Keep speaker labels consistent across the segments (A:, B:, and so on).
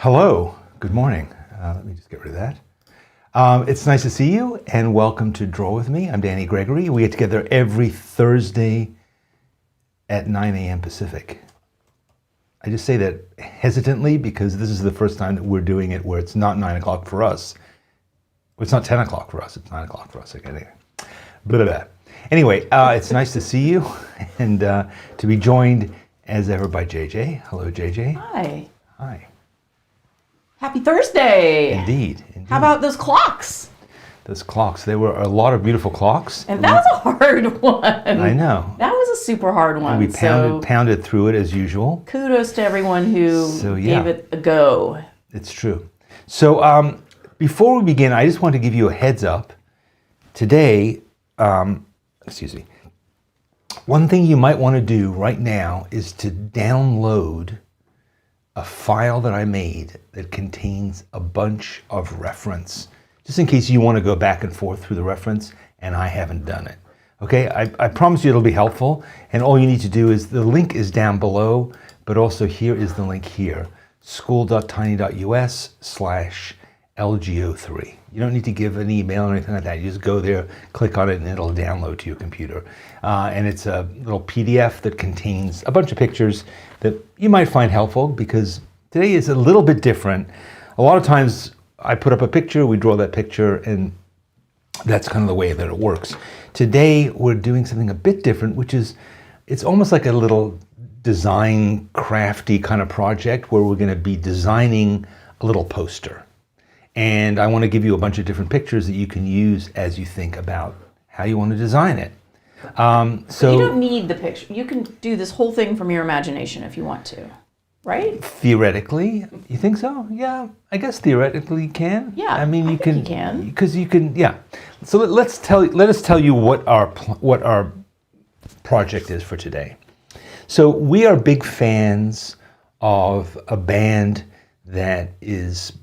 A: Hello, good morning. Let me just get rid of that. It's nice to see you and welcome to Draw With Me. I'm Danny Gregory. We get together every Thursday at 9 a.m. Pacific. I just say that hesitantly because this is the first time that we're doing it where it's not 9 o'clock for us. It's not 10 o'clock for us, it's 9 o'clock for us. Anyway, blah, blah, blah. Anyway, it's nice to see you and to be joined as ever by JJ. Hello, JJ.
B: Hi.
A: Hi.
B: Happy Thursday.
A: Indeed.
B: How about those clocks?
A: Those clocks. There were a lot of beautiful clocks.
B: And that was a hard one.
A: I know.
B: That was a super hard one.
A: And we pounded through it as usual.
B: Kudos to everyone who gave it a go.
A: It's true. So before we begin, I just want to give you a heads up. Today, one thing you might want to do right now is to download a file that I made that contains a bunch of reference, just in case you want to go back and forth through the reference, and I haven't done it. Okay, I promise you it'll be helpful, and all you need to do is, the link is down below, but also here is the link here, school.tiny.us/LGO3. You don't need to give an email or anything like that. You just go there, click on it, and it'll download to your computer. And it's a little PDF that contains a bunch of pictures that you might find helpful because today is a little bit different. A lot of times I put up a picture, we draw that picture, and that's kind of the way that it works. Today we're doing something a bit different, which is it's almost like a little design crafty kind of project where we're going to be designing a little poster. And I want to give you a bunch of different pictures that you can use as you think about how you want to design it.
B: So you don't need the picture. You can do this whole thing from your imagination if you want to, right?
A: Theoretically, you think so? Yeah, I guess theoretically you can.
B: Yeah,
A: I mean, you can
B: because
A: you can. Yeah. So let us tell you what our project is for today. So we are big fans of a band that is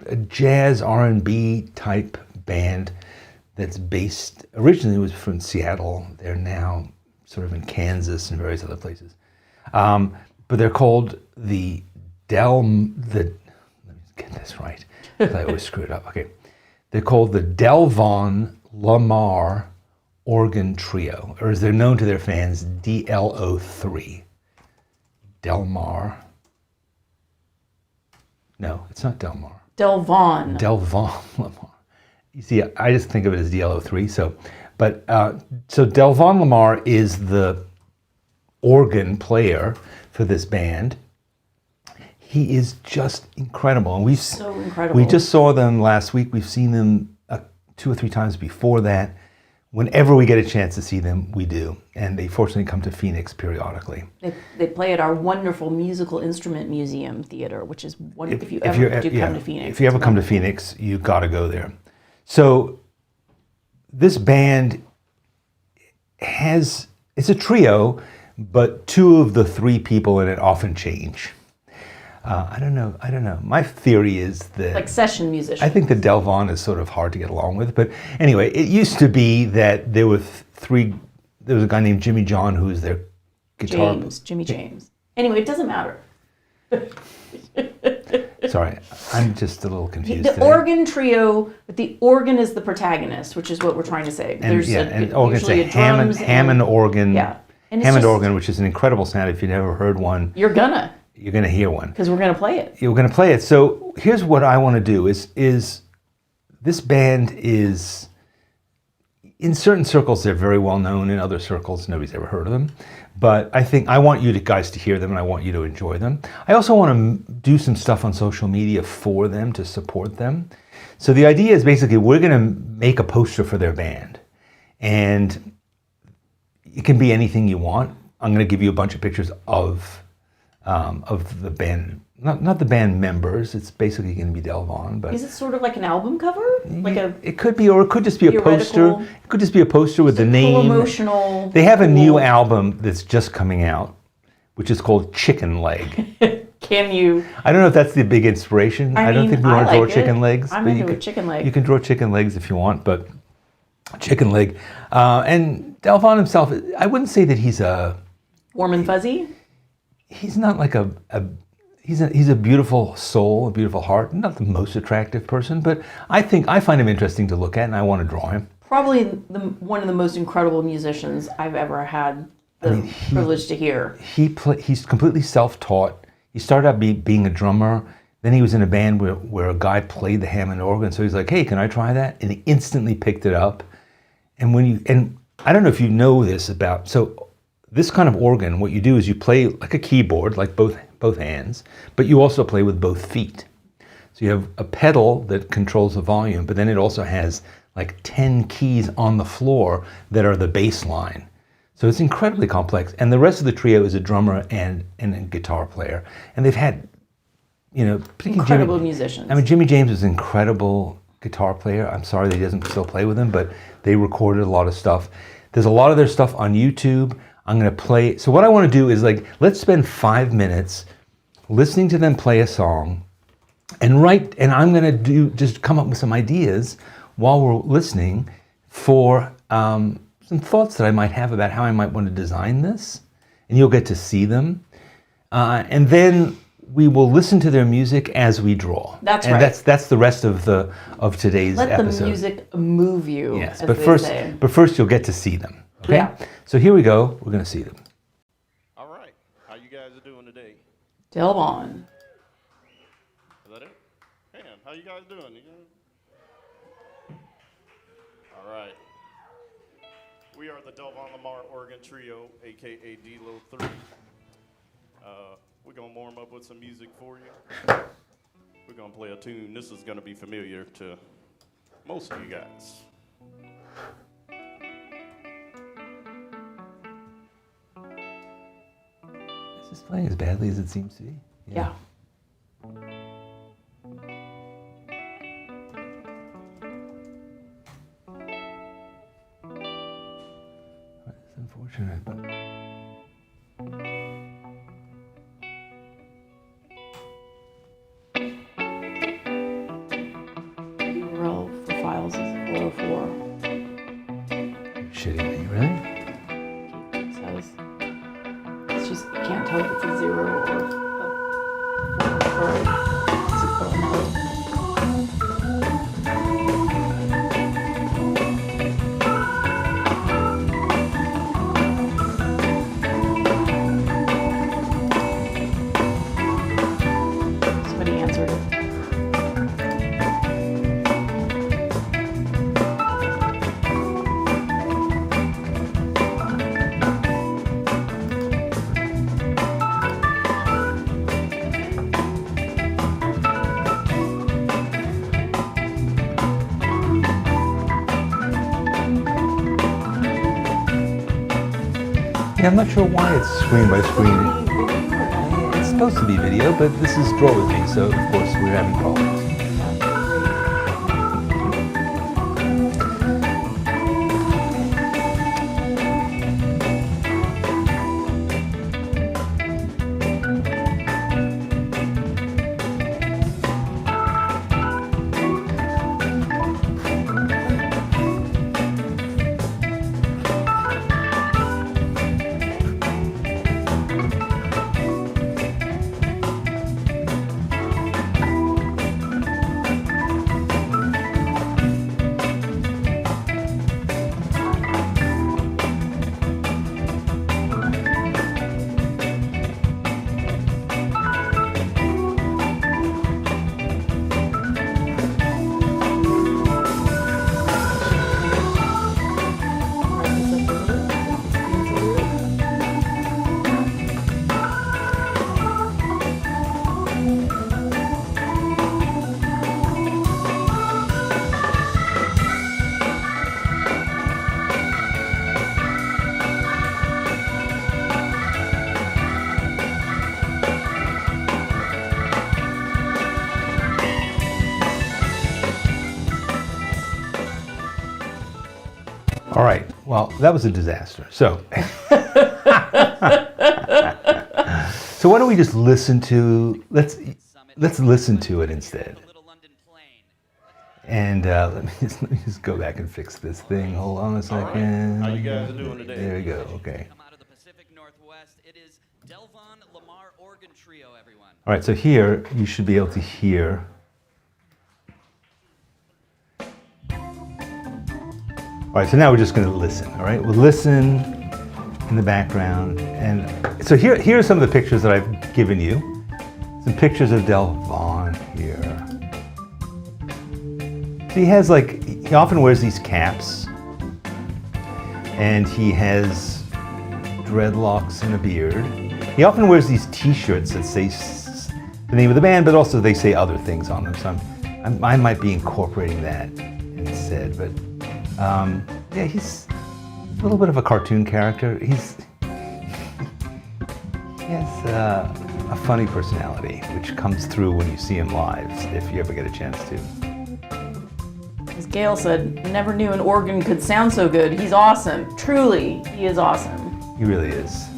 A: a jazz R&B type band that's based, originally was from Seattle. They're now sort of in Kansas and various other places. But they're called let me get this right, because I always screw it up. Okay. They're called the Delvon Lamarr Organ Trio, or as they're known to their fans, DLO3. Delmar. No, it's not Delmar.
B: Delvon
A: Lamarr. You see, I just think of it as DLO3. So Delvon Lamarr is the organ player for this band. He is just incredible, and we just saw them last week. We've seen them 2 or 3 times before that. Whenever we get a chance to see them, we do, and they fortunately come to Phoenix periodically.
B: They play at our wonderful musical instrument museum theater, which is wonderful. If you ever come to Phoenix,
A: if you ever come to Phoenix, you got to go there. So this band it's a trio, but 2 of the 3 people in it often change. I don't know. My theory is that,
B: like session musicians.
A: I think that Delvon is sort of hard to get along with. But anyway, it used to be that there were 3. There was a guy named Jimmy John who was their guitar.
B: Jimmy James. Anyway, it doesn't matter.
A: Sorry, I'm just a little confused.
B: The organ trio, but the organ is the protagonist, which is what we're trying to say.
A: There's usually a Hammond organ.
B: Yeah.
A: Hammond organ, which is an incredible sound. If you've never heard one,
B: you're gonna
A: hear one.
B: Because we're gonna play it.
A: You're gonna play it. So here's what I want to do: is this band is, in certain circles they're very well known. In other circles, nobody's ever heard of them. But I want you guys to hear them, and I want you to enjoy them. I also want to do some stuff on social media for them to support them. So the idea is basically we're going to make a poster for their band, and it can be anything you want. I'm going to give you a bunch of pictures of the band, not the band members. It's basically going to be Delvon. But
B: is it sort of like an album cover?
A: It could be, or it could just be a poster. It could just be a poster with the name.
B: Emotional.
A: They have a new album that's just coming out, which is called Chicken Leg.
B: Can you?
A: I don't know if that's the big inspiration. I don't think we want to draw chicken legs.
B: I'm into a chicken leg.
A: You can draw chicken legs if you want, but chicken leg. And Delvon himself, I wouldn't say that he's a
B: warm and fuzzy.
A: He's not like he's a beautiful soul, a beautiful heart. Not the most attractive person, but I find him interesting to look at, and I want to draw him.
B: Probably one of the most incredible musicians I've ever had the privilege to hear.
A: He's completely self-taught. He started out being a drummer. Then he was in a band where a guy played the Hammond organ. So he's like, "Hey, can I try that?" And he instantly picked it up. And I don't know if you know this about, so this kind of organ, what you do is you play like a keyboard, like both hands, but you also play with both feet. So you have a pedal that controls the volume, but then it also has like 10 keys on the floor that are the bass line. So it's incredibly complex. And the rest of the trio is a drummer and a guitar player. And they've had,
B: incredible musicians.
A: I mean, Jimmy James is an incredible guitar player. I'm sorry that he doesn't still play with him, but they recorded a lot of stuff. There's a lot of their stuff on YouTube. I'm going to play. So what I want to do is let's spend 5 minutes listening to them play a song and I'm going to just come up with some ideas while we're listening for some thoughts that I might have about how I might want to design this, and you'll get to see them. And then we will listen to their music as we draw.
B: That's
A: and
B: right.
A: That's the rest of today's
B: episode.
A: Let
B: the music move you.
A: Yes,
B: as
A: but
B: they
A: first,
B: say.
A: you'll get to see them. Okay.
B: Yeah.
A: So here we go. We're going to see them.
C: All right. How you guys are doing today?
B: Delvon.
C: Is that it? Man, how you guys doing? You good? All right. We are the Delvon Lamarr organ trio, aka DLO3. We're gonna warm up with some music for you. We're gonna play a tune. This is gonna be familiar to most of you guys.
A: Is this playing as badly as it seems to be?
B: Yeah.
A: It's unfortunate, but
B: URL for files is 404.
A: shitting me, really?
B: It says it's just you can't tell if it's a 0 or a no. Somebody answered it.
A: Yeah, I'm not sure why it's screen by screen. It's supposed to be video, but this is Draw With Me, so of course we're having problems. All right. Well, that was a disaster. So, so why don't we just listen to? Let's listen to it instead. And let me just go back and fix this thing. Hold on a second.
C: How you guys doing today?
A: There we go. Okay.
D: Come out of the Pacific Northwest. It is Delvon Lamarr organ. organ trio, everyone.
A: All right, so here you should be able to hear. All right, so now we're just going to listen. All right, we'll listen in the background, and so here are some of the pictures that I've given you. Some pictures of Delvon here. So he often wears these caps, and he has dreadlocks and a beard. He often wears these T-shirts that say the name of the band, but also they say other things on them. So I might be incorporating that instead. But yeah, he's a little bit of a cartoon character. He has a funny personality, which comes through when you see him live, if you ever get a chance to.
B: As Gail said, never knew an organ could sound so good. He's awesome. Truly, he is awesome.
A: He really is.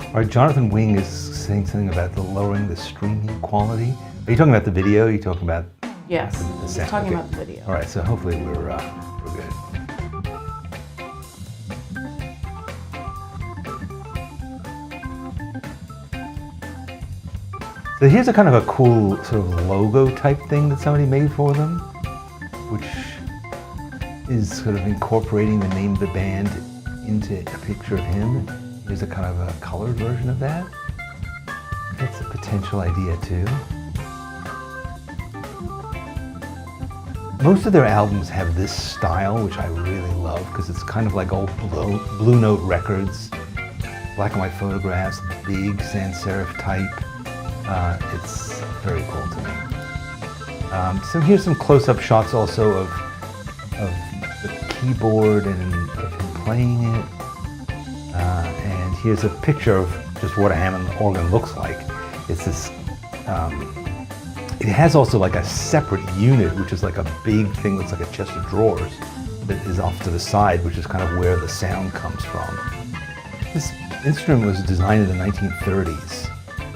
A: All right, Jonathan Wing is saying something about lowering the streaming quality. Are you talking about the video? Are you talking about
B: Yes,
A: the
B: he's
A: sound?
B: talking
A: Okay.
B: about the video.
A: All right, so hopefully we're good. So here's a kind of a cool sort of logo type thing that somebody made for them, which is sort of incorporating the name of the band into a picture of him. Here's a kind of a colored version of that. That's a potential idea too. Most of their albums have this style, which I really love, because it's kind of like old Blue Note records, black and white photographs, big sans serif type. It's very cool to me. So here's some close-up shots also of the keyboard and of him playing it. And here's a picture of just what a Hammond organ looks like. It's this. It has also like a separate unit, which is like a big thing that's like a chest of drawers that is off to the side, which is kind of where the sound comes from. This instrument was designed in the 1930s.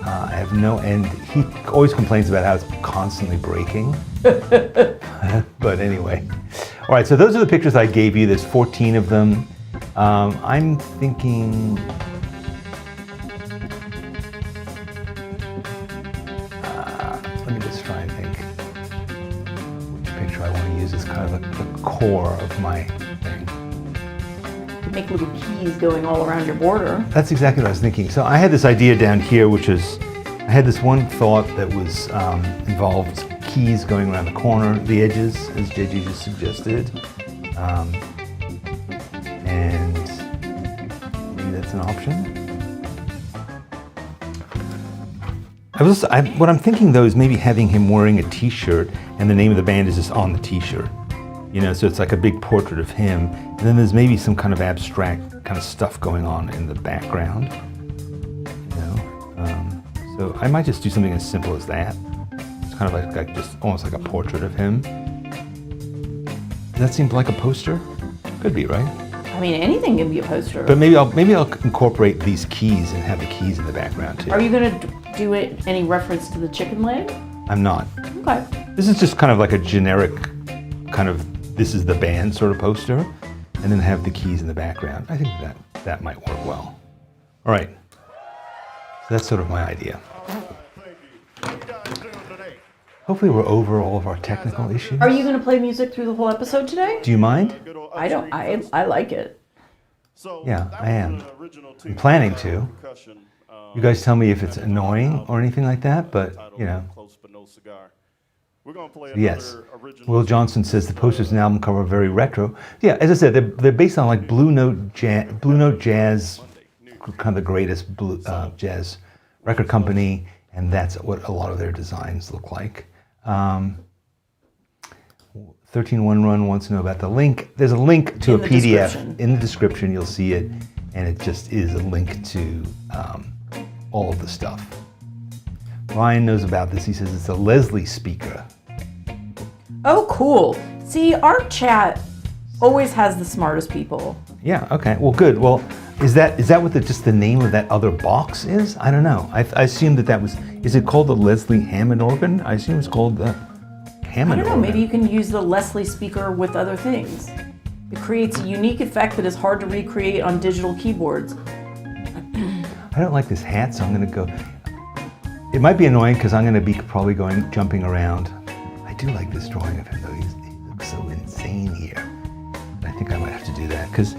A: I have no end. He always complains about how it's constantly breaking. But anyway. All right, so those are the pictures I gave you. There's 14 of them. I'm thinking... let me just try and think which picture I want to use as kind of the core of my thing.
B: Make little keys going all around your border.
A: That's exactly what I was thinking. So I had this idea down here, which is, I had this one thought that was involved keys going around the corner, the edges, as JJ just suggested. And maybe that's an option. What I'm thinking though is maybe having him wearing a t-shirt and the name of the band is just on the t-shirt. You know, so it's like a big portrait of him, and then there's maybe some kind of abstract kind of stuff going on in the background. You know, so I might just do something as simple as that. It's kind of like just almost like a portrait of him. Does that seem like a poster? Could be, right?
B: I mean, anything can be a poster.
A: But maybe I'll incorporate these keys and have the keys in the background too.
B: Are you going to do it any reference to the chicken leg?
A: I'm not.
B: Okay.
A: This is just kind of like a generic kind of, this is the band sort of poster, and then have the keys in the background. I think that might work well. All right, so that's sort of my idea. Hopefully we're over all of our technical issues.
B: Are you going to play music through the whole episode today?
A: Do you mind?
B: I don't. I like it.
A: Yeah, I am. I'm planning to. You guys tell me if it's annoying or anything like that, but you know. Yes. Will Johnson says the posters and album cover are very retro. Yeah, as I said, they're based on like Blue Note Jazz, kind of the greatest jazz record company, and that's what a lot of their designs look like. 13 Run wants to know about the link. There's a link to a PDF in the description. You'll see it, and it just is a link to all of the stuff. Ryan knows about this. He says it's a Leslie speaker.
B: Oh, cool. See, our chat always has the smartest people.
A: Yeah, okay. Well, good. Well, Is that what just the name of that other box is? I don't know. I assumed that was. Is it called the Leslie Hammond organ? I assume it's called the Hammond
B: I don't know,
A: organ.
B: maybe you can use the Leslie speaker with other things. It creates a unique effect that is hard to recreate on digital keyboards.
A: I don't like this hat, so I'm going to go. It might be annoying because I'm going to be probably jumping around. I do like this drawing of him though. He looks so insane here. I think I might have to do that because,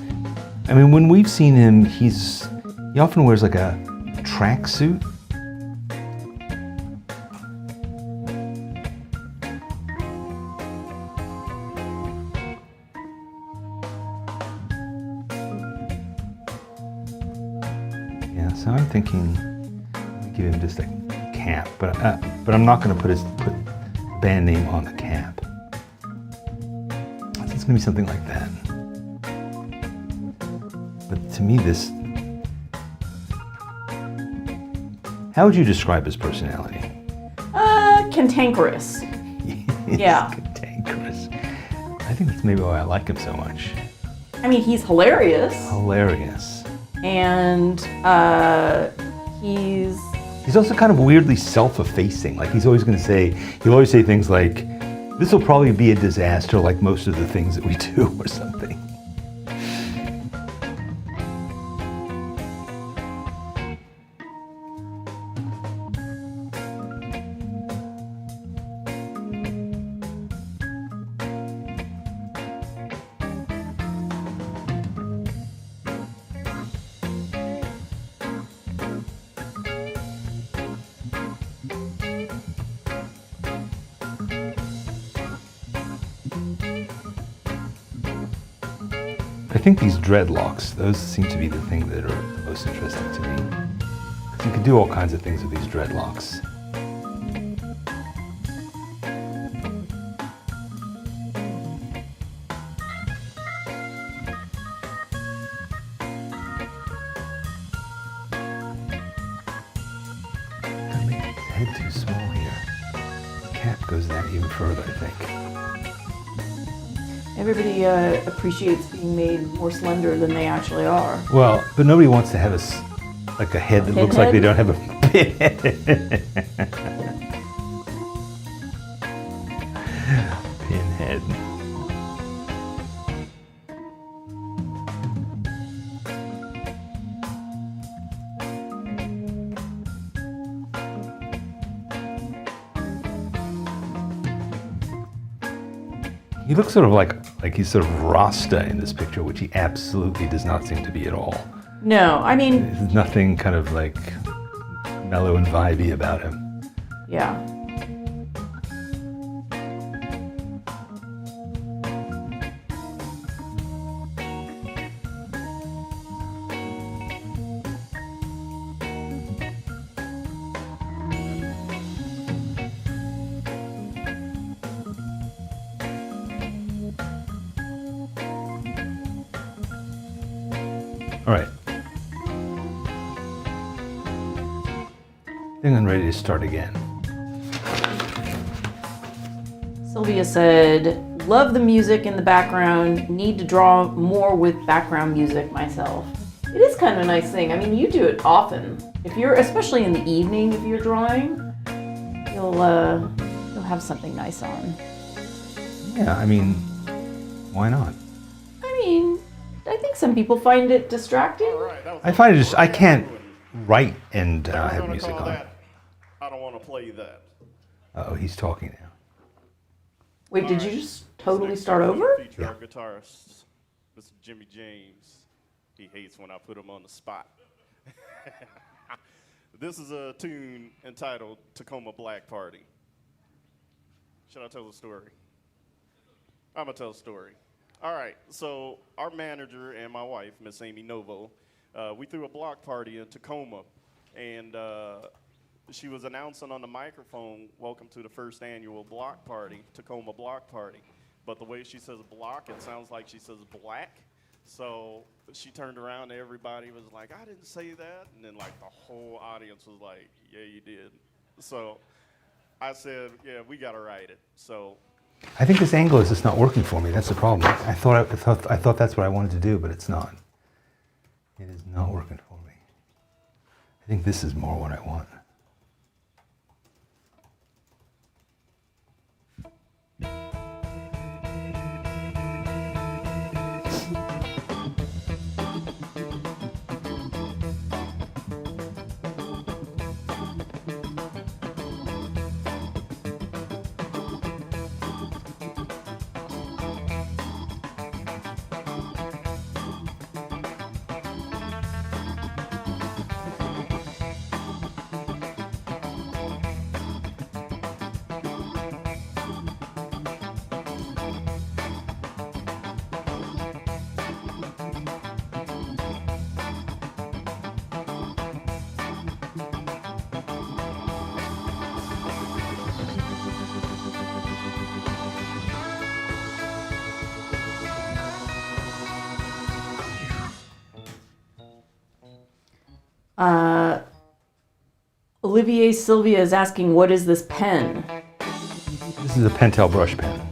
A: I mean, when we've seen him, he often wears like a tracksuit. Yeah, so I'm thinking give him just a cap, but I'm not going to put band name on the cap. It's going to be something like that. But to me, how would you describe his personality?
B: Cantankerous. Yeah.
A: Cantankerous. I think that's maybe why I like him so much.
B: I mean, he's hilarious.
A: Hilarious.
B: And
A: he's also kind of weirdly self-effacing. Like he'll always say things like, "This will probably be a disaster like most of the things that we do," or something. I think these dreadlocks, those seem to be the thing that are the most interesting to me. You can do all kinds of things with these dreadlocks. I make his head too small here. The cap goes that even further, I think.
B: everybody appreciates being made more slender than they actually are.
A: Well, but nobody wants to have a head that looks like they don't have a pinhead. Pinhead. He looks sort of like he's sort of Rasta in this picture, which he absolutely does not seem to be at all.
B: No, I mean...
A: There's nothing kind of like mellow and vibey about him.
B: Yeah.
A: All right. I think I'm ready to start again.
B: Sylvia said, love the music in the background, need to draw more with background music myself. It is kind of a nice thing. I mean, you do it often. If you're, especially in the evening, if you're drawing, you'll have something nice on.
A: Yeah, I mean, why not?
B: I mean, I think some people find it distracting.
A: I find it I can't write and have music on.
C: I don't want to play that.
A: Uh-oh, he's talking now.
B: Wait, did you just totally start over?
C: Feature our guitarist, Mr. Jimmy James. He hates when I put him on the spot. This is a tune entitled Tacoma Black Party. Should I tell the story? I'm going to tell the story. All right, so our manager and my wife, Miss Amy Novo, we threw a block party in Tacoma, and she was announcing on the microphone, welcome to the first annual block party, Tacoma Block Party. But the way she says block, it sounds like she says black. So she turned around and everybody was like, I didn't say that. And then like the whole audience was like, yeah, you did. So I said, yeah, we got to write it. So
A: I think this angle is just not working for me. That's the problem. I thought that's what I wanted to do, but it's not. It is not working for me. I think this is more what I want.
B: Olivier Sylvia is asking, what is this pen?
A: This is a Pentel brush pen.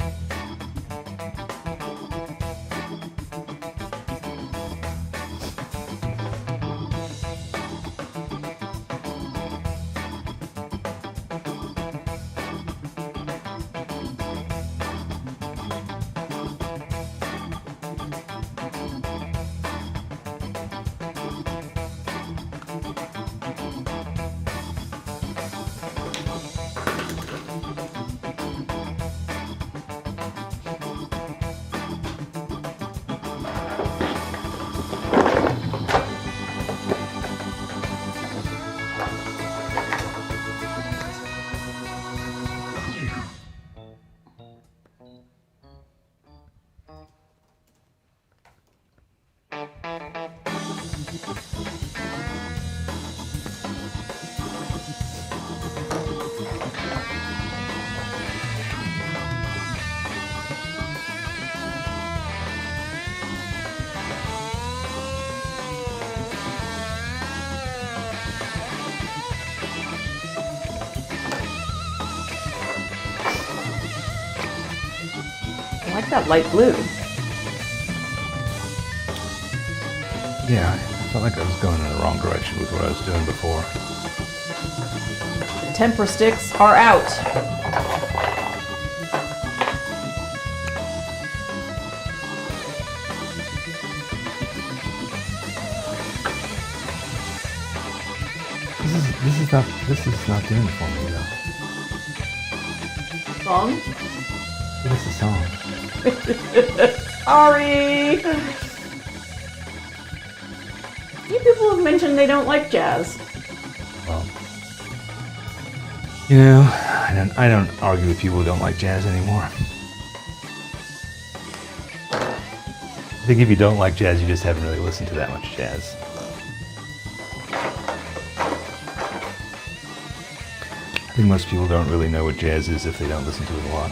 B: I like that light blue.
A: Yeah, I felt like I was going in the wrong direction with what I was doing before.
B: The tempera sticks are out.
A: This is not doing it for me, though.
B: Song?
A: What's the song?
B: Sorry. Few people have mentioned they don't like jazz.
A: Well, you know, I don't argue with people who don't like jazz anymore. I think if you don't like jazz, you just haven't really listened to that much jazz. I think most people don't really know what jazz is if they don't listen to it a lot.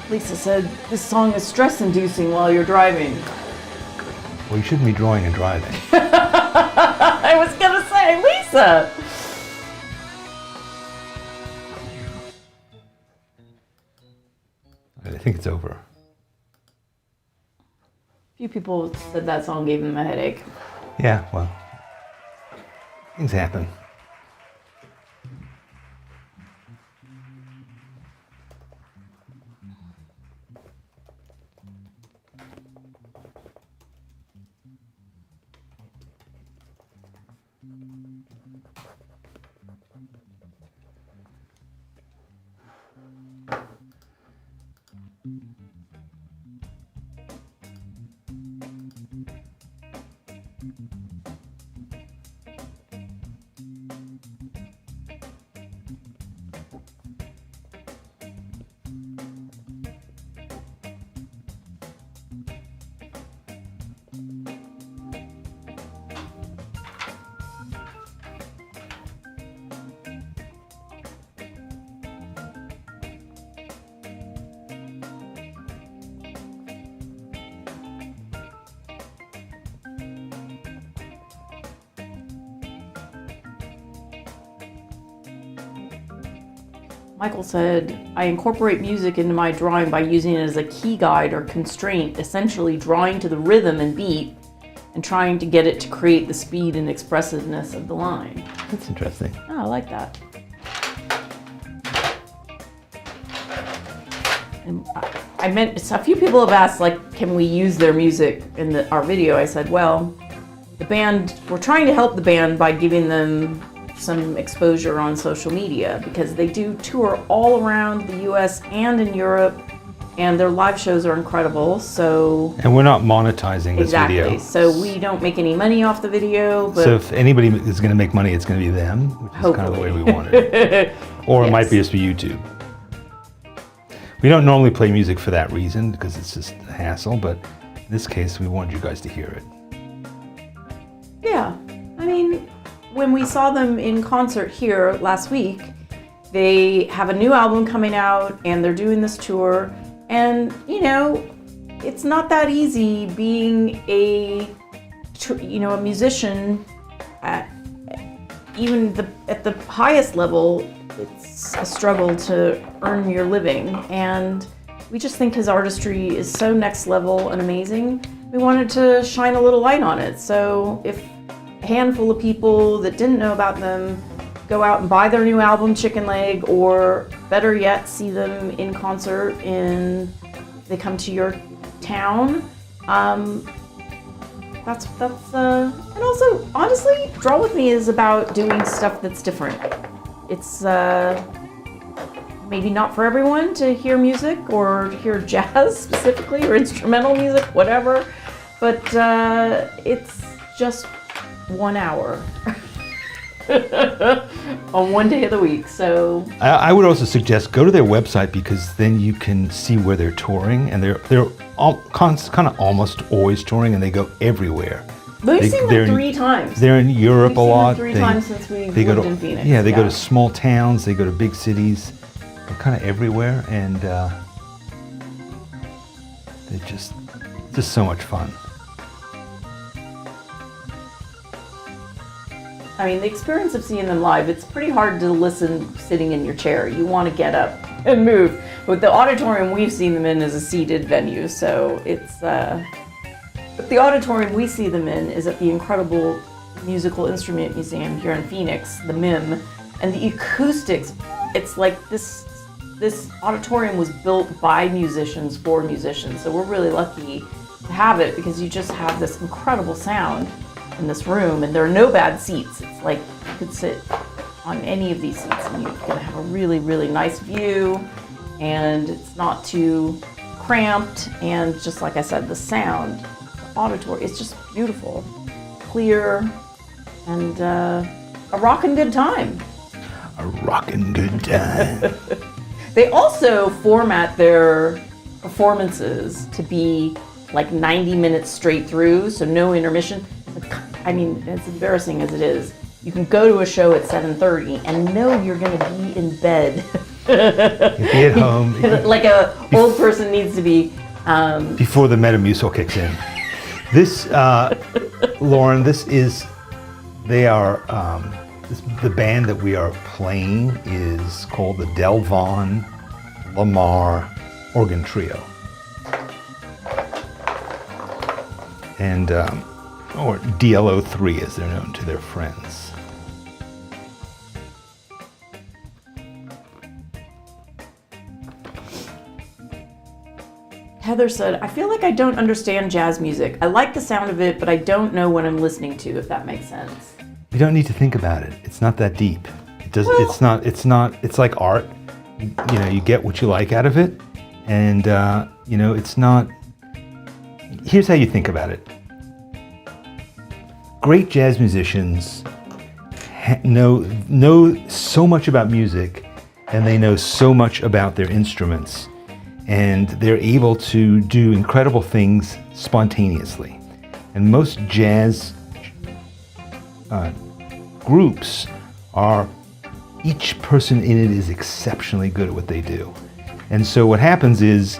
B: Lisa said this song is stress-inducing while you're driving.
A: Well, you shouldn't be drawing and driving.
B: I was gonna say, Lisa!
A: I think it's over.
B: A few people said that song gave them a headache.
A: Yeah, well, things happen.
B: Michael said, I incorporate music into my drawing by using it as a key guide or constraint, essentially drawing to the rhythm and beat and trying to get it to create the speed and expressiveness of the line.
A: That's interesting.
B: Oh, I like that. And I meant, a few people have asked, like, can we use their music in our video? I said, well, the band, we're trying to help the band by giving them some exposure on social media because they do tour all around the US and in Europe, and their live shows are incredible. So
A: And we're not monetizing this
B: exactly.
A: video.
B: So we don't make any money off the video, but
A: So if anybody is going to make money, it's going to be them, which is kind of the way we want it. Or it might be just for YouTube. We don't normally play music for that reason because it's just a hassle, but in this case, we wanted you guys to hear it.
B: yeah, I mean, when we saw them in concert here last week, they have a new album coming out and they're doing this tour. And, you know, it's not that easy being a musician at the highest level. It's a struggle to earn your living. And we just think his artistry is so next level and amazing. We wanted to shine a little light on it. So if a handful of people that didn't know about them go out and buy their new album, Chicken Leg, or better yet, see them in concert they come to your town. And also, honestly, Draw With Me is about doing stuff that's different. It's maybe not for everyone to hear music or hear jazz specifically or instrumental music, whatever, but it's just 1 hour. On one day of the week. So
A: I would also suggest go to their website because then you can see where they're touring, and they're kind of almost always touring, and they go everywhere.
B: we've seen them 3 times.
A: They're in Europe
B: We've
A: a
B: seen them
A: lot.
B: 3 times since we lived in Phoenix.
A: Yeah, they go to small towns, they go to big cities, they're kind of everywhere, and they're just so much fun.
B: I mean, the experience of seeing them live, it's pretty hard to listen sitting in your chair. You want to get up and move. But the auditorium we've seen them in is a seated venue, so it's... But the auditorium we see them in is at the incredible Musical Instrument Museum here in Phoenix, the MIM. And the acoustics, it's like this auditorium was built by musicians for musicians. So we're really lucky to have it because you just have this incredible sound in this room, and there are no bad seats. It's like you could sit on any of these seats and you're gonna have a really, really nice view, and it's not too cramped, and just like I said, the sound, the auditory, it's just beautiful, clear, and a rockin' good time.
A: A rockin' good time.
B: They also format their performances to be like 90 minutes straight through, so no intermission. I mean, as embarrassing as it is, you can go to a show at 7:30 and know you're going to be in bed.
A: Be at home.
B: Like a old person needs to be.
A: Before the Metamucil kicks in. This, Lauren, the band that we are playing is called the Delvon Lamarr Organ Trio. And, or DLO3 as they're known to their friends.
B: Heather said, I feel like I don't understand jazz music. I like the sound of it, but I don't know what I'm listening to, if that makes sense.
A: You don't need to think about it. It's not that deep. It does.
B: Well,
A: it's like art. You know, you get what you like out of it, and you know, it's not. Here's how you think about it. Great jazz musicians know so much about music, and they know so much about their instruments, and they're able to do incredible things spontaneously. And most jazz groups are, each person in it is exceptionally good at what they do. And so what happens is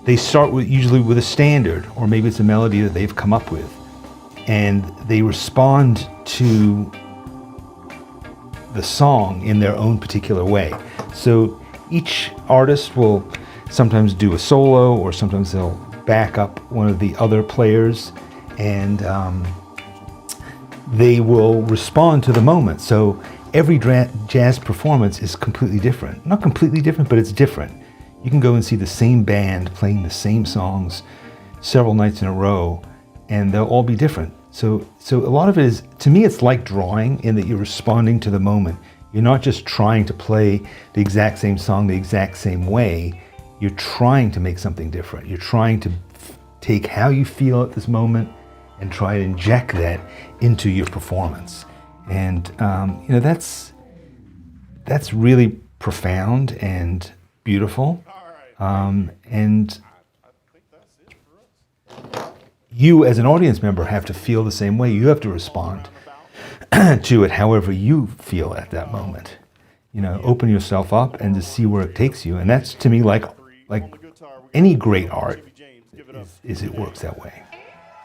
A: they start usually with a standard, or maybe it's a melody that they've come up with, and they respond to the song in their own particular way. So each artist will sometimes do a solo, or sometimes they'll back up one of the other players, and they will respond to the moment. So every jazz performance is completely different. Not completely different, but it's different. You can go and see the same band playing the same songs several nights in a row, and they'll all be different. So a lot of it is, to me, it's like drawing in that you're responding to the moment. You're not just trying to play the exact same song the exact same way. You're trying to make something different. You're trying to take how you feel at this moment and try to inject that into your performance. And that's really profound and beautiful. And
C: I think that's it for us.
A: you as an audience member have to feel the same way. You have to respond to it however you feel at that moment. Open yourself up and to see where it takes you. And that's, to me, like any great art is it works that way.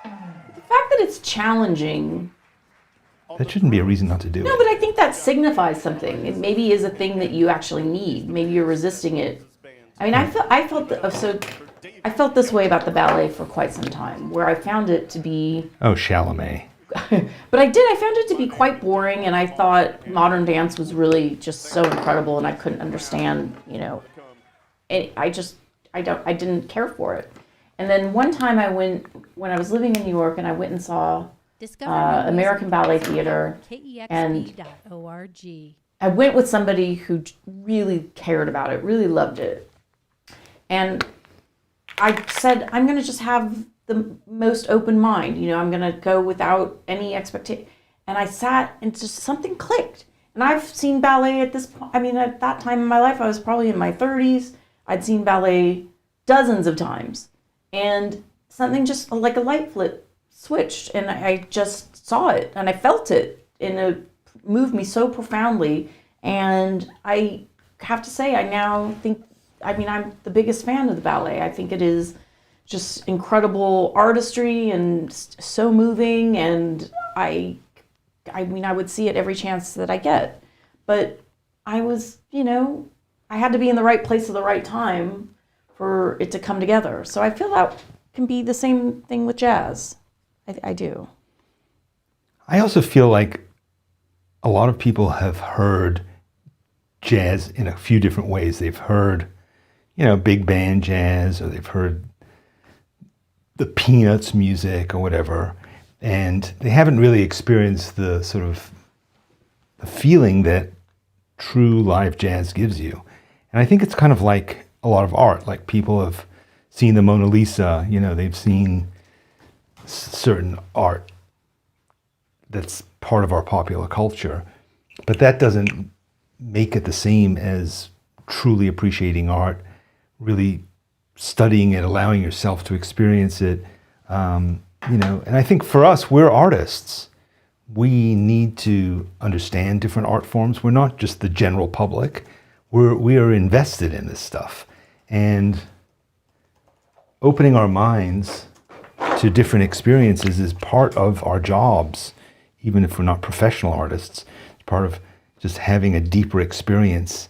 B: The fact that it's challenging.
A: That shouldn't be a reason not to do
B: No,
A: it.
B: but I think that signifies something. It maybe is a thing that you actually need. Maybe you're resisting it. I mean, I felt this way about the ballet for quite some time, where I found it to be.
A: Oh, Chalamet.
B: But I found it to be quite boring, and I thought modern dance was really just so incredible, and I couldn't understand, and I didn't care for it. And then one time when I was living in New York, and I went and saw American Ballet Theater, and I went with somebody who really cared about it, really loved it. And I said, I'm going to just have the most open mind. I'm going to go without any expectation. And I sat and just something clicked. And I've seen ballet at this point. I mean, at that time in my life, I was probably in my 30s. I'd seen ballet dozens of times. And something just like a light flip switched. And I just saw it and I felt it. And it moved me so profoundly. And I have to say, I now think, I'm the biggest fan of the ballet. I think it is just incredible artistry and so moving, and I would see it every chance that I get. But I was, I had to be in the right place at the right time for it to come together. So I feel that can be the same thing with jazz. I do.
A: I also feel like a lot of people have heard jazz in a few different ways. They've heard, big band jazz, or they've heard the Peanuts music or whatever, and they haven't really experienced the sort of the feeling that true live jazz gives you. And I think it's kind of like a lot of art. Like, people have seen the Mona Lisa, they've seen certain art that's part of our popular culture, but that doesn't make it the same as truly appreciating art, really studying it, allowing yourself to experience it. And I think for us, we're artists. We need to understand different art forms. We're not just the general public. We are invested in this stuff. And opening our minds to different experiences is part of our jobs, even if we're not professional artists. It's part of just having a deeper experience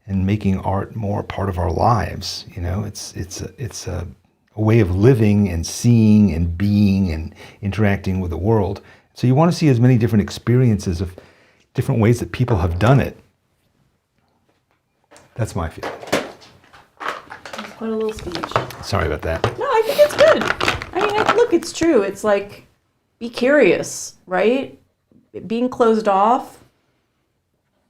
A: and making art more part of our lives. It's a way of living and seeing and being and interacting with the world. So you want to see as many different experiences of different ways that people have done it. That's my feeling.
B: That's quite a little speech.
A: Sorry about that.
B: No, I think it's good. Look, it's true. It's like, be curious, right? Being closed off.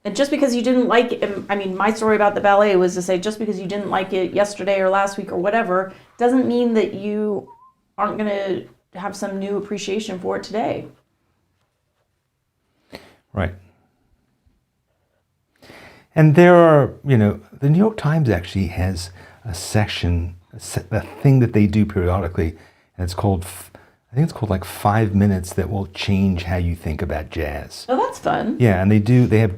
B: And just because you didn't like it, my story about the ballet was to say, just because you didn't like it yesterday or last week or whatever, doesn't mean that you aren't going to have some new appreciation for it today.
A: Right. And there are, the New York Times actually has a section, a thing that they do periodically, and it's called, I think it's called like 5 minutes that will change how you think about jazz.
B: Oh, that's fun.
A: Yeah, and they do it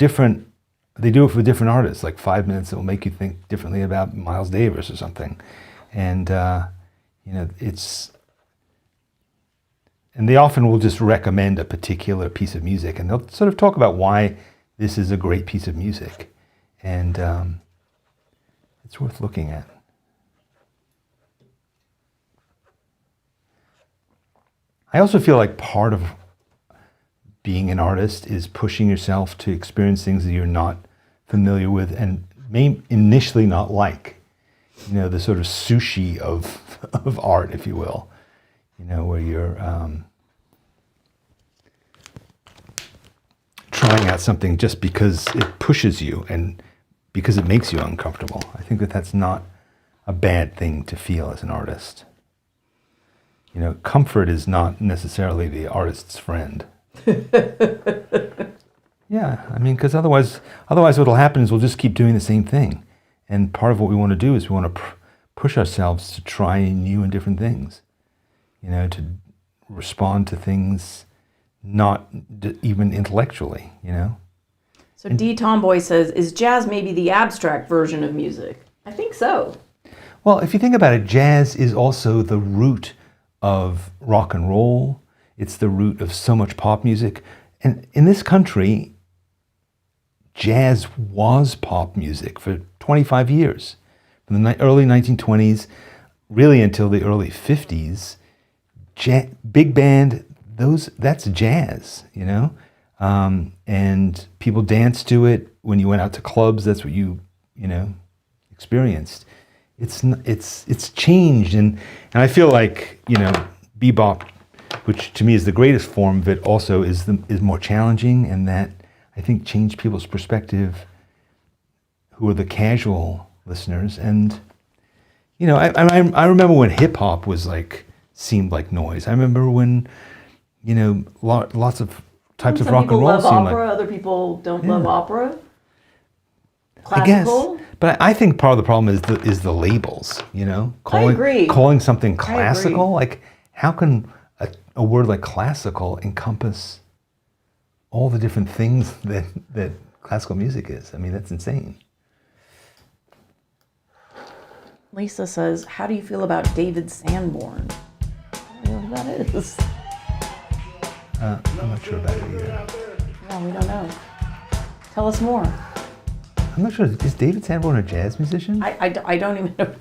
A: for different artists, like 5 minutes that will make you think differently about Miles Davis or something. And, and they often will just recommend a particular piece of music, and they'll sort of talk about why this is a great piece of music. And it's worth looking at. I also feel like part of being an artist is pushing yourself to experience things that you're not familiar with and may initially not like. You know, the sort of sushi of art, if you will. You know, where you're trying out something just because it pushes you and because it makes you uncomfortable. I think that that's not a bad thing to feel as an artist. You know, comfort is not necessarily the artist's friend. Yeah, I mean, because otherwise what'll happen is we'll just keep doing the same thing. And part of what we want to do is we want to push ourselves to try new and different things. You know, to respond to things not even intellectually, you know?
B: So D. Tomboy says, is jazz maybe the abstract version of music? I think so.
A: Well, if you think about it, jazz is also the root of rock and roll. It's the root of so much pop music. And in this country, jazz was pop music for 25 years. From the early 1920s, really until the early 50s, big band, that's jazz, you know? And people danced to it. When you went out to clubs, that's what you experienced. It's changed, and I feel like, you know, bebop, which to me is the greatest form of it, also is more challenging, and that I think changed people's perspective, who are the casual listeners. And you know, I remember when hip hop was seemed like noise. I remember when, you know, lots of types of rock and roll seemed like.
B: Some people love opera, other people don't love opera. Classical.
A: I guess, but I think part of the problem is the labels. You know,
B: I agree.
A: Calling something classical, like how can a word like classical encompass all the different things that classical music is? I mean, that's insane.
B: Lisa says, how do you feel about David Sanborn? I don't know who that is.
A: I'm not sure about it either.
B: No, we don't know. Tell us more.
A: I'm not sure. Is David Sanborn a jazz musician?
B: I don't even know.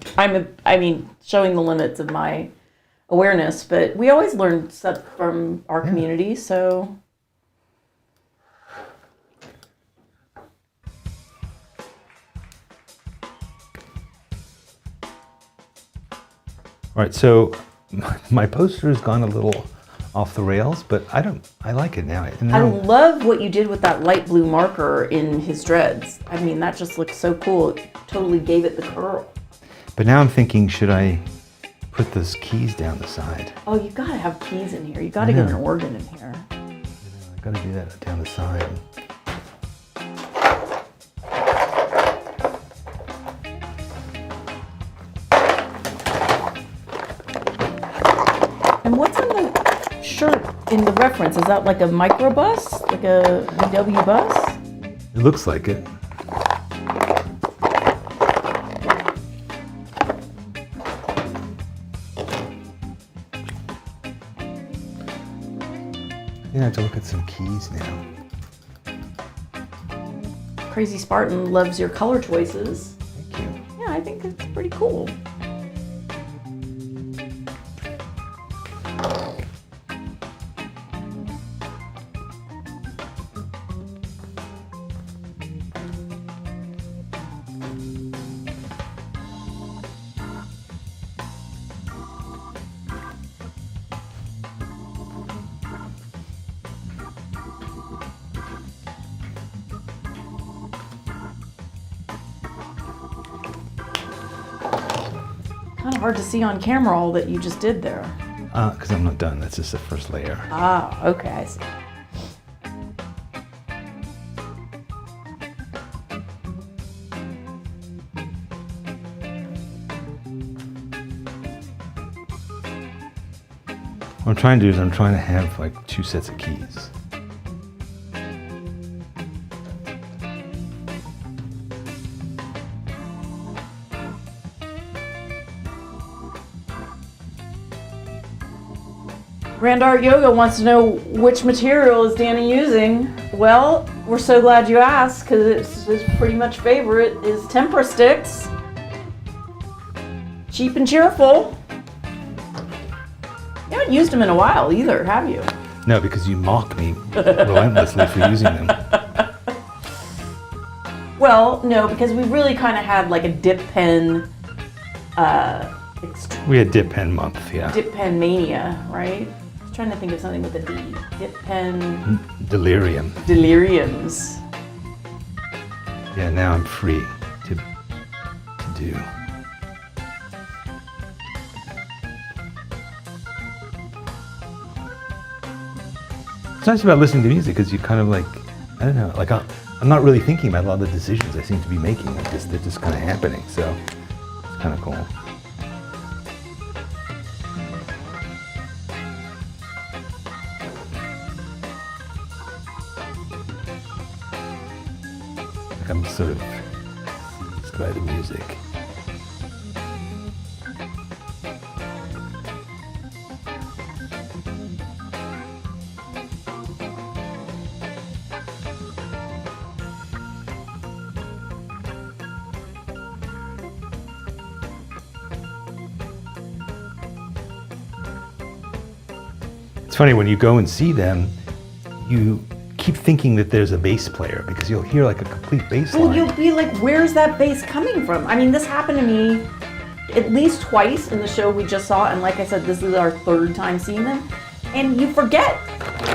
B: I mean, showing the limits of my awareness, but we always learn stuff from our community, so.
A: All right, so my poster has gone a little off the rails, but I like it now.
B: I love what you did with that light blue marker in his dreads. I mean, that just looks so cool. It totally gave it the curl.
A: But now I'm thinking, should I put those keys down the side?
B: Oh, you gotta have keys in here. You gotta get an organ in here.
A: I gotta do that down the side.
B: And what's in the shirt in the reference? Is that like a microbus? Like a VW bus?
A: It looks like it. I have to look at some keys now.
B: Crazy Spartan loves your color choices.
A: Thank you.
B: Yeah, I think it's pretty cool. Kind of hard to see on camera all that you just did there.
A: Because I'm not done. That's just the first layer.
B: Ah, okay, I see.
A: What I'm trying to do is I'm trying to have like 2 sets of keys.
B: Grand Art Yoga wants to know which material is Danny using. Well, we're so glad you asked because it's his pretty much favorite is tempera sticks. Cheap and cheerful. You haven't used them in a while either, have you?
A: No, because you mock me relentlessly for using them.
B: Well, no, because we really kind of had like a dip pen,
A: We had dip pen month, yeah.
B: dip pen mania, right? I was trying to think of something with a D. Dip pen
A: Delirium.
B: deliriums.
A: Yeah, now I'm free to do. It's nice about listening to music because you kind of like, I don't know, like I'm not really thinking about a lot of the decisions I seem to be making. They're just kind of happening, so it's kind of cool. Like I'm sort of seized by the music. It's funny, when you go and see them, you keep thinking that there's a bass player because you'll hear like a complete bass
B: Well,
A: line.
B: you'll be like, where's that bass coming from? I mean, this happened to me at least twice in the show we just saw, and like I said, this is our third time seeing them, and you forget.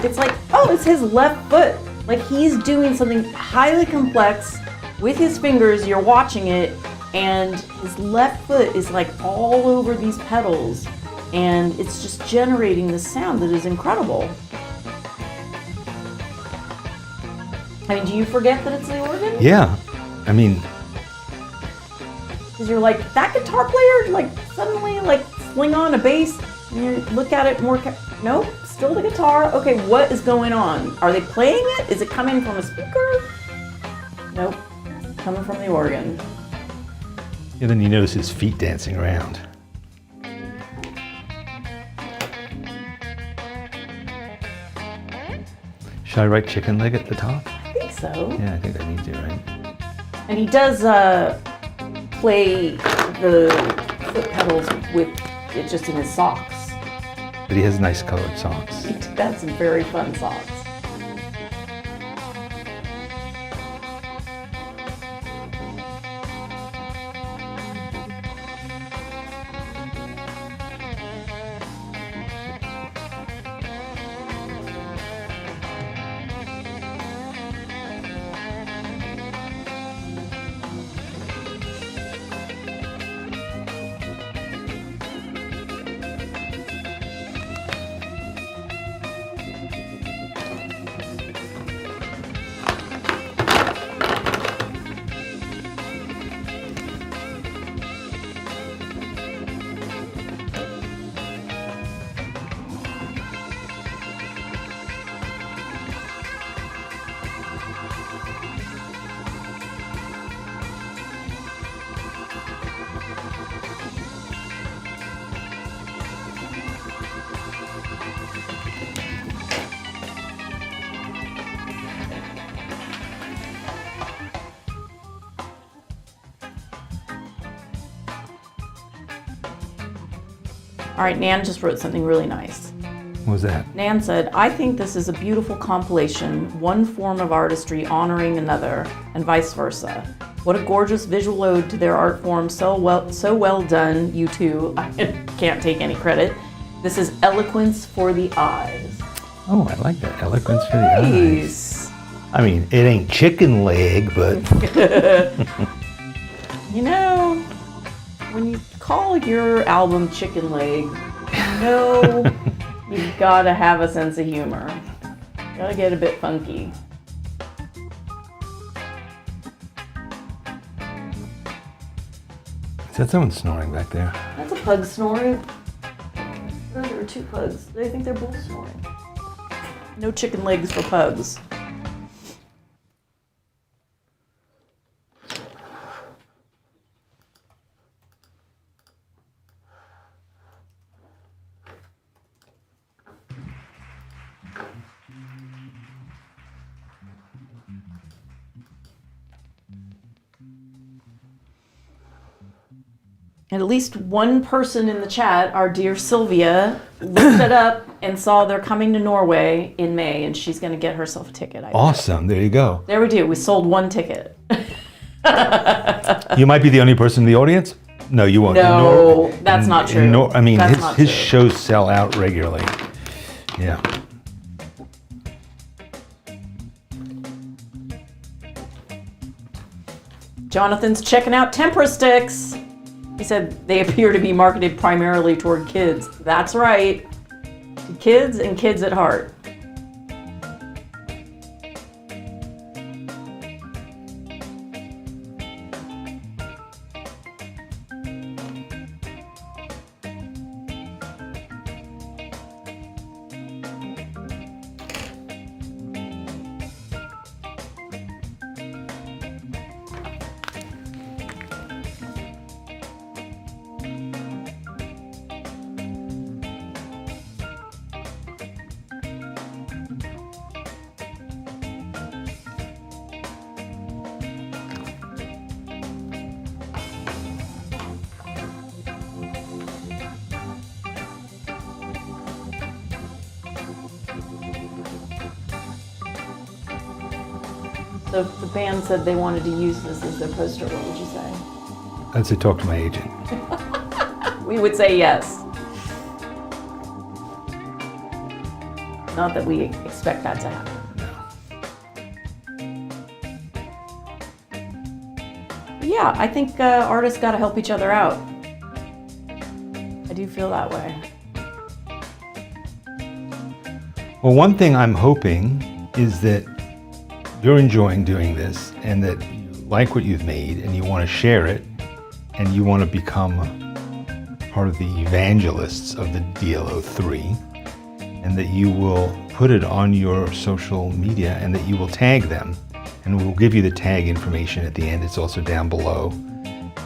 B: It's like, oh, it's his left foot. Like he's doing something highly complex with his fingers, you're watching it, and his left foot is like all over these pedals, and it's just generating this sound that is incredible. I mean, do you forget that it's the organ?
A: Yeah, I mean,
B: Because you're like, that guitar player, like, suddenly, like, fling on a bass, and you look at it more, nope, still the guitar. Okay, what is going on? Are they playing it? Is it coming from a speaker? Nope, it's coming from the organ.
A: and then you notice his feet dancing around. Should I write chicken leg at the top?
B: I think so.
A: Yeah, I think I need to, right?
B: And he does play the foot pedals with it just in his socks.
A: But he has nice colored socks.
B: He had some very fun socks. All right, Nan just wrote something really nice.
A: What was that?
B: Nan said, I think this is a beautiful compilation, one form of artistry honoring another, and vice versa. What a gorgeous visual ode to their art form, so well done, you two. I can't take any credit. This is eloquence for the eyes.
A: Oh, I like that. Eloquence for the eyes.
B: Nice.
A: I mean, it ain't chicken leg, but
B: You know, when you call your album Chicken Leg, you know you've gotta have a sense of humor. Gotta get a bit funky.
A: is that someone snoring back there?
B: That's a pug snoring. There are two pugs. I think they're both snoring. No chicken legs for pugs. And at least one person in the chat, our dear Sylvia, looked it up and saw they're coming to Norway in May, and she's going to get herself a ticket. I think.
A: Awesome. There you go.
B: There we do. We sold one ticket.
A: You might be the only person in the audience. No, you won't.
B: No, that's not true.
A: I mean,
B: That's not
A: his
B: true.
A: shows sell out regularly. Yeah.
B: Jonathan's checking out tempera sticks. He said they appear to be marketed primarily toward kids. That's right. Kids and kids at heart. So if the band said they wanted to use this as their poster, what would you say?
A: I'd say talk to my agent.
B: We would say yes. Not that we expect that to happen. But yeah, I think artists got to help each other out. I do feel that way.
A: Well, one thing I'm hoping is that you're enjoying doing this and that you like what you've made and you want to share it and you want to become part of the evangelists of the DLO3 and that you will put it on your social media and that you will tag them, and we'll give you the tag information at the end. It's also down below.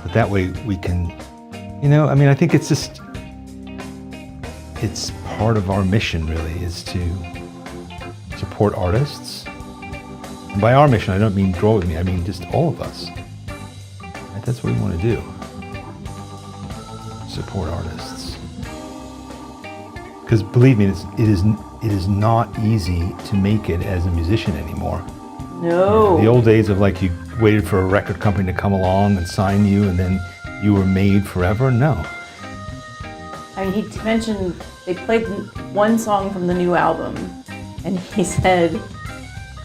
A: But that way we can, I think it's just, it's part of our mission really, is to support artists. And by our mission, I don't mean Draw With Me, I mean just all of us. Right? That's what we want to do. Support artists. Because believe me, it is not easy to make it as a musician anymore.
B: No.
A: The old days of like you waited for a record company to come along and sign you and then you were made forever, no.
B: I mean, he mentioned they played one song from the new album, and he said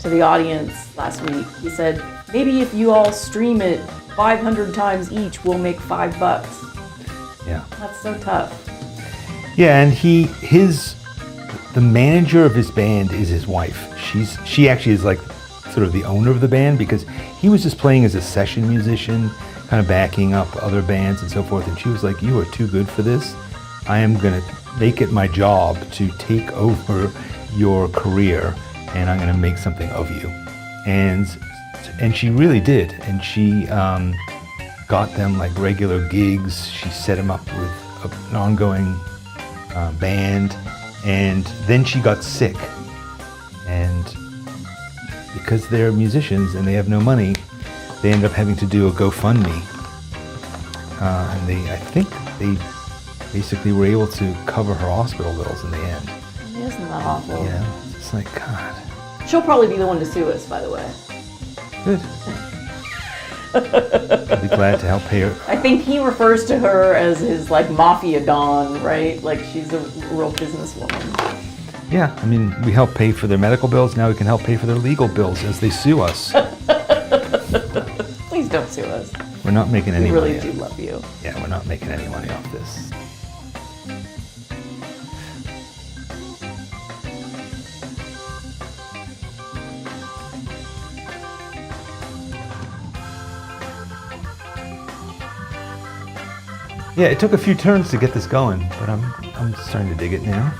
B: to the audience last week, he said, maybe if you all stream it 500 times each, we'll make $5.
A: Yeah.
B: That's so tough.
A: Yeah, and the manager of his band is his wife. She actually is like sort of the owner of the band, because he was just playing as a session musician, kind of backing up other bands and so forth. And she was like, you are too good for this. I am going to make it my job to take over your career, and I'm going to make something of you. And she really did. And she got them like regular gigs. She set them up with an ongoing band. And then she got sick. And because they're musicians and they have no money, they end up having to do a GoFundMe. And I think they basically were able to cover her hospital bills in the end.
B: Isn't that awful?
A: Yeah, it's like, God.
B: She'll probably be the one to sue us, by the way.
A: Good. I'd be glad to help pay her.
B: I think he refers to her as his like mafia don, right? Like she's a real businesswoman.
A: Yeah, I mean, we help pay for their medical bills. Now we can help pay for their legal bills as they sue us.
B: Please don't sue us.
A: We're not making any
B: We really
A: money.
B: do love you.
A: Yeah, we're not making any money off this. Yeah, it took a few turns to get this going, but I'm starting to dig it now.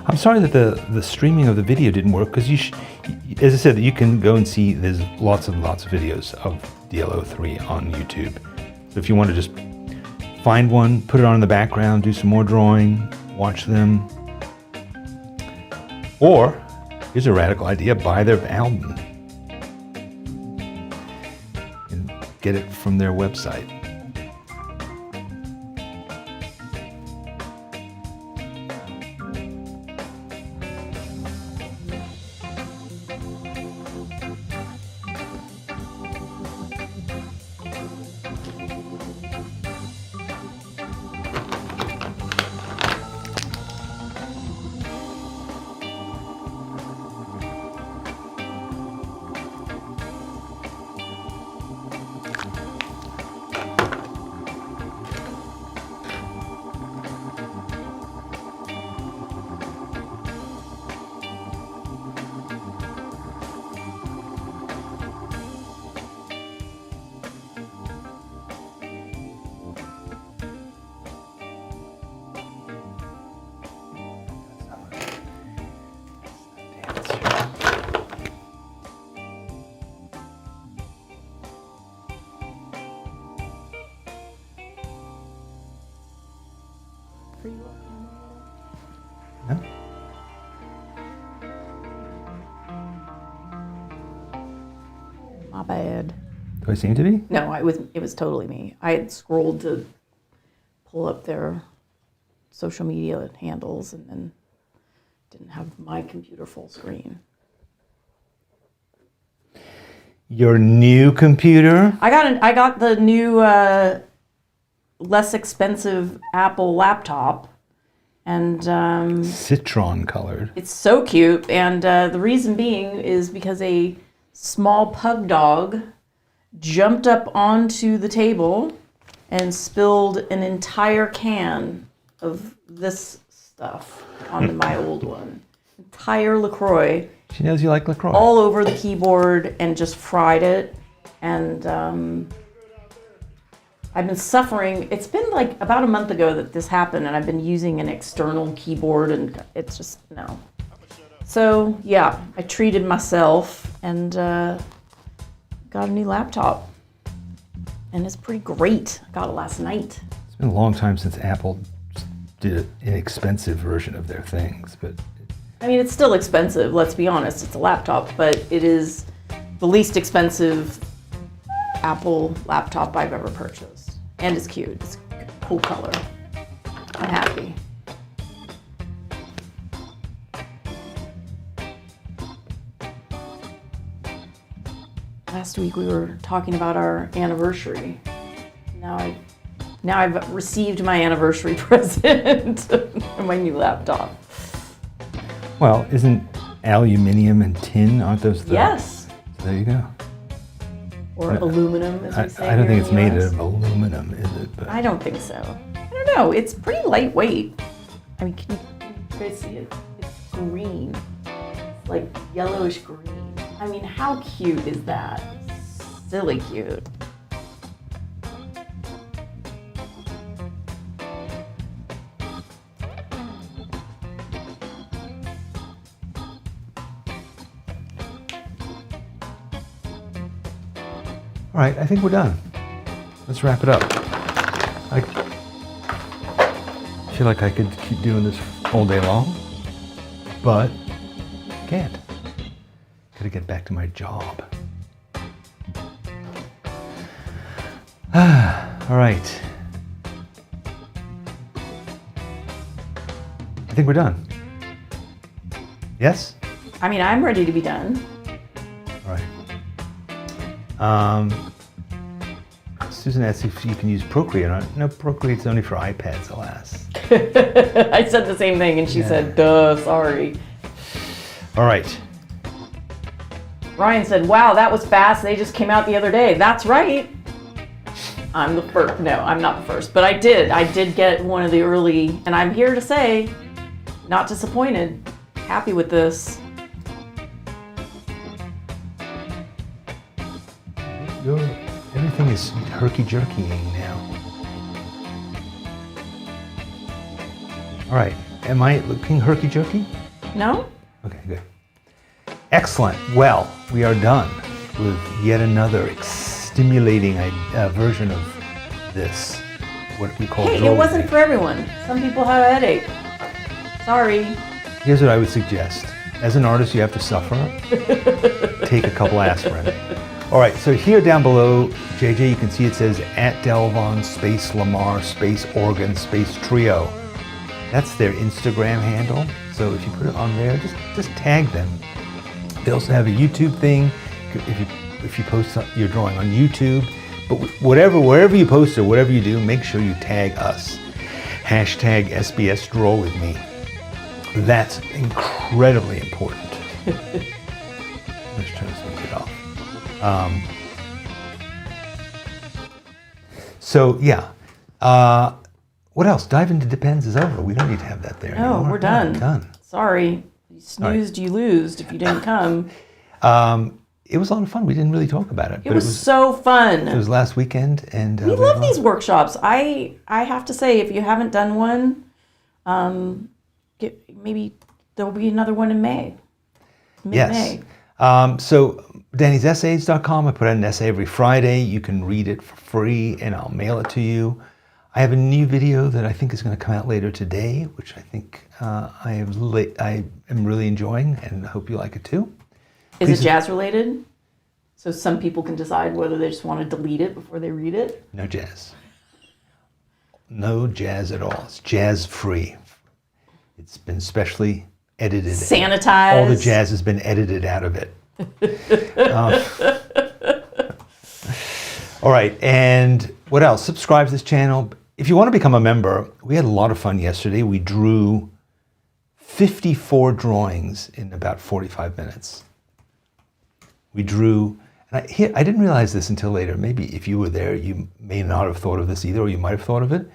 A: I'm sorry that the streaming of the video didn't work, because as I said, you can go and see there's lots and lots of videos of DLO3 on YouTube. So if you want to just find one, put it on in the background, do some more drawing, watch them. Or, here's a radical idea, buy their album and get it from their website. No?
B: My bad.
A: Do I seem to be?
B: No, it was totally me. I had scrolled to pull up their social media handles and then didn't have my computer full screen.
A: Your new computer?
B: I got the new less expensive Apple laptop, and
A: Citron colored.
B: it's so cute. And the reason being is because a small pug dog jumped up onto the table and spilled an entire can of this stuff onto my old one. Entire LaCroix
A: She knows you like LaCroix.
B: all over the keyboard and just fried it. And I've been suffering. It's been like about a month ago that this happened, and I've been using an external keyboard, and it's just, no. So, yeah, I treated myself and got a new laptop. And it's pretty great. I got it last night.
A: It's been a long time since Apple did an inexpensive version of their things, but
B: I mean, it's still expensive, let's be honest. It's a laptop, but it is the least expensive Apple laptop I've ever purchased. And it's cute. It's a cool color. I'm happy. Last week we were talking about our anniversary. Now I've received my anniversary present, my new laptop.
A: well, isn't aluminium and tin, aren't those the...
B: Yes.
A: So there you go.
B: Or aluminum, as we say.
A: I don't
B: here
A: think
B: in
A: it's
B: the
A: made
B: US.
A: of aluminum, is it? But
B: I don't think so. I don't know. It's pretty lightweight. I mean, can you guys see it? It's green. It's like yellowish green. I mean, how cute is that? Silly cute.
A: all right, I think we're done. Let's wrap it up. I feel like I could keep doing this all day long, but can't. Gotta get back to my job. All right. I think we're done. Yes?
B: I mean, I'm ready to be done.
A: All right. Susan asked if you can use Procreate on it. No, Procreate's only for iPads, alas.
B: I said the same thing, and she
A: Yeah.
B: said, duh, sorry.
A: All right.
B: Ryan said, wow, that was fast. They just came out the other day. That's right. I'm the first. No, I'm not the first, but I did get one of the early, and I'm here to say, not disappointed. Happy with this.
A: Everything is herky-jerkying now. All right. Am I looking herky-jerky?
B: No?
A: Okay, good. Excellent. Well, we are done with yet another stimulating version of this, what we call
B: Hey,
A: Draw
B: it wasn't
A: With
B: for everyone. Some people have a headache. Sorry.
A: Me. Here's what I would suggest. As an artist, you have to suffer. Take a couple aspirin. All right, so here down below, JJ, you can see it says @Delvon space Lamarr space organ space trio. That's their Instagram handle. So if you put it on there, just tag them. They also have a YouTube thing. If you post your drawing on YouTube, but wherever you post it, whatever you do, make sure you tag us. #SBS Draw With Me. That's incredibly important. Let's try to switch it off. So yeah, what else? Dive into Depends is over. We don't need to have that there
B: No,
A: anymore.
B: we're done.
A: Done.
B: Sorry. You snoozed, you losed if you didn't come.
A: It was a lot of fun. We didn't really talk about it.
B: It was so fun.
A: It was last weekend, and
B: we love these workshops. I have to say, if you haven't done one, maybe there'll be another one in May.
A: Yes. So Danny'sEssays.com. I put out an essay every Friday. You can read it for free, and I'll mail it to you. I have a new video that I think is going to come out later today, which I think I am really enjoying, and I hope you like it too.
B: Is it jazz related? So some people can decide whether they just want to delete it before they read it?
A: No jazz. No jazz at all. It's jazz free. It's been specially edited.
B: Sanitized.
A: All the jazz has been edited out of it. All right, and what else? Subscribe to this channel. If you want to become a member, we had a lot of fun yesterday. We drew 54 drawings in about 45 minutes. We drew, and I didn't realize this until later. Maybe if you were there, you may not have thought of this either, or you might have thought of it.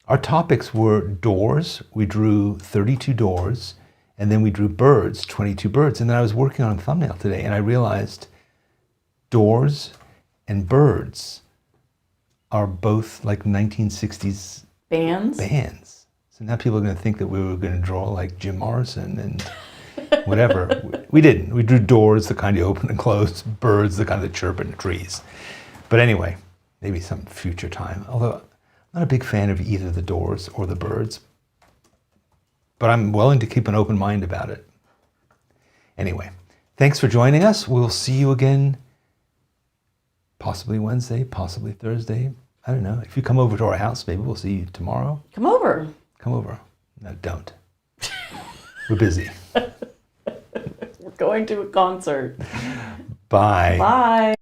A: Our topics were doors. We drew 32 doors, and then we drew birds, 22 birds. And then I was working on a thumbnail today, and I realized doors and birds are both like 1960s bands. So now people are going to think that we were going to draw like Jim Morrison and whatever. We didn't. We drew doors, the kind you open and close, birds, the kind that chirp in the trees. But anyway, maybe some future time. Although I'm not a big fan of either the doors or the birds. But I'm willing to keep an open mind about it. Anyway, thanks for joining us. We'll see you again possibly Wednesday, possibly Thursday. I don't know. If you come over to our house, maybe we'll see you tomorrow.
B: Come over.
A: Come over. No, don't. We're busy.
B: We're going to a concert.
A: Bye.
B: Bye.